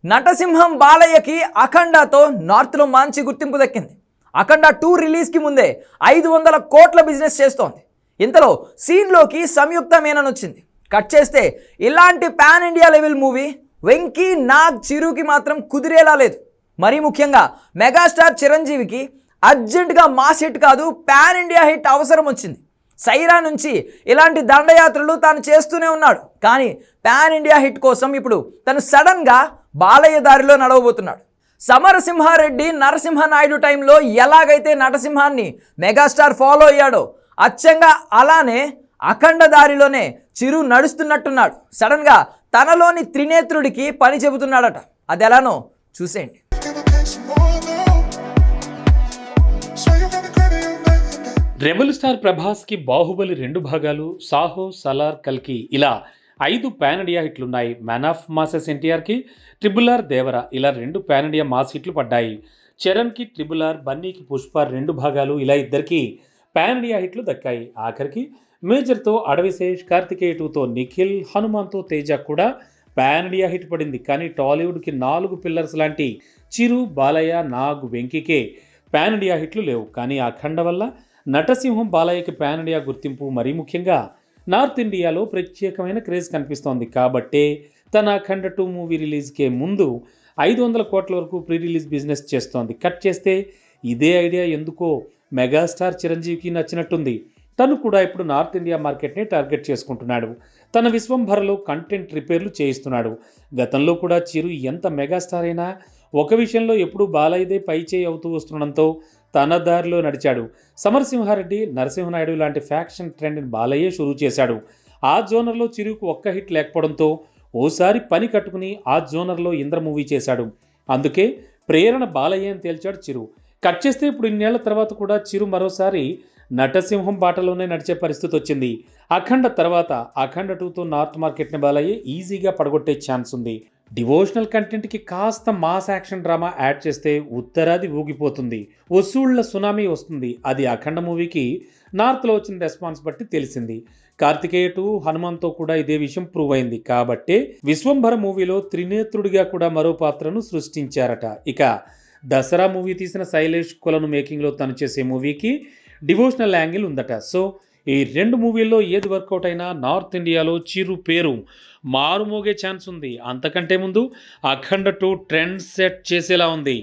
నటసింహం బాలయ్యకి అఖండతో నార్త్లో మంచి గుర్తింపు దక్కింది. అఖండ 2 రిలీజ్కి ముందే 500 కోట్ల బిజినెస్ చేస్తోంది. ఇంతలో సీన్లోకి సంయుక్త మేనన్ వచ్చింది. కట్ చేస్తే ఇలాంటి pan India level movie Venky, Nag, చిరుకి మాత్రం కుదిరేలా లేదు. మరీ ముఖ్యంగా మెగాస్టార్ చిరంజీవికి అర్జెంటుగా మాస్ హిట్ కాదు, పాన్ ఇండియా హిట్ అవసరం వచ్చింది. సైరా నుంచి ఇలాంటి దండయాత్రలు తాను చేస్తూనే ఉన్నాడు. కానీ పాన్ ఇండియా హిట్ కోసం ఇప్పుడు తను సడన్గా బాలయ్య దారిలో నడవబోతున్నాడు. సమరసింహారెడ్డి, నరసింహనాయుడు టైంలో ఎలాగైతే నటసింహాన్ని మెగాస్టార్ ఫాలో అయ్యాడో అచ్చంగా అలానే అఖండ దారిలోనే చిరు నడుస్తున్నట్టున్నాడు. సడన్గా తనలోని త్రినేత్రుడికి పని చెబుతున్నాడట. అది ఎలానో చూసేయండి. రెబల్ స్టార్ ప్రభాస్కి బాహుబలి 2 భాగాలు, సాహో, సలార్, కల్కి ఇలా 5 పాన్ ఇండియా హిట్లున్నాయి. మ్యాన్ ఆఫ్ మాసెస్ ఎన్టీఆర్కి RRR, దేవర ఇలా 2 పాన్ ఇండియా మాస్ హిట్లు పడ్డాయి. చరణ్కి RRR, బన్నీకి పుష్ప 2 భాగాలు ఇలా ఇద్దరికి పాన్ ఇండియా హిట్లు దక్కాయి. ఆఖరికి మేజర్తో అడవిశేష్, కార్తికేయ 2తో నిఖిల్, హనుమాన్తో తేజ కూడా పాన్ ఇండియా హిట్ పడింది. కానీ టాలీవుడ్కి 4 పిల్లర్స్ లాంటి చిరు, బాలయ్య, నాగ్, వెంకీకే పాన్ ఇండియా హిట్లు లేవు. కానీ అఖండ వల్ల నటసింహం బాలయ్యకి పాన్ ఇండియా గుర్తింపు, మరీ ముఖ్యంగా నార్త్ ఇండియాలో ప్రత్యేకమైన క్రేజ్ కనిపిస్తోంది. కాబట్టే తన అఖండ 2 మూవీ రిలీజ్కే ముందు 500 కోట్ల వరకు ప్రీ రిలీజ్ బిజినెస్ చేస్తోంది. కట్ చేస్తే ఇదే ఐడియా ఎందుకో మెగాస్టార్ చిరంజీవికి నచ్చినట్టుంది. తను కూడా ఇప్పుడు నార్త్ ఇండియా మార్కెట్ని టార్గెట్ చేసుకుంటున్నాడు. తన విశ్వంభరలో కంటెంట్ రిపేర్లు చేయిస్తున్నాడు. గతంలో కూడా చిరు ఎంత మెగాస్టార్ అయినా ఒక విషయంలో ఎప్పుడూ బాలయ్యదే పై చేయి అవుతూ వస్తుండడంతో తన దారిలో నడిచాడు. సమరసింహారెడ్డి, నరసింహనాయుడు లాంటి ఫ్యాక్షన్ ట్రెండ్ని బాలయ్యే షురూ చేశాడు. ఆ జోనర్లో చిరుకు ఒక్క హిట్ లేకపోవడంతో ఓసారి పని కట్టుకుని ఆ జోనర్లో ఇంద్ర మూవీ చేశాడు. అందుకే ప్రేరణ బాలయ్య అని తేల్చాడు చిరు. కట్ చేస్తే ఇప్పుడు ఇన్నేళ్ల తర్వాత కూడా చిరు మరోసారి నటసింహం బాటలోనే నడిచే పరిస్థితి వచ్చింది. అఖండ తర్వాత అఖండ 2తో నార్త్ మార్కెట్ని బాలయ్య ఈజీగా పడగొట్టే ఛాన్స్ ఉంది. డివోషనల్ కంటెంట్కి కాస్త మాస్ యాక్షన్ డ్రామా యాడ్ చేస్తే ఉత్తరాది ఊగిపోతుంది, వసూళ్ల సునామీ వస్తుంది. అది అఖండ మూవీకి నార్త్లో వచ్చిన రెస్పాన్స్ బట్టి తెలిసింది. కార్తికేయ 2, హనుమాన్తో కూడా ఇదే విషయం ప్రూవ్ అయింది. కాబట్టే విశ్వంభర మూవీలో త్రినేత్రుడిగా కూడా మరో పాత్రను సృష్టించారట. ఇక దసరా మూవీ తీసిన శైలేష్ కొలను మేకింగ్లో తను చేసే మూవీకి డివోషనల్ యాంగిల్ ఉందట. సో ఈ 2 మూవీల్లో ఏది వర్కౌట్ అయినా నార్త్ ఇండియాలో చిరు పేరు మారుమోగే ఛాన్స్ ఉంది. అంతకంటే ముందు అఖండ 2 ట్రెండ్ సెట్ చేసేలా ఉంది.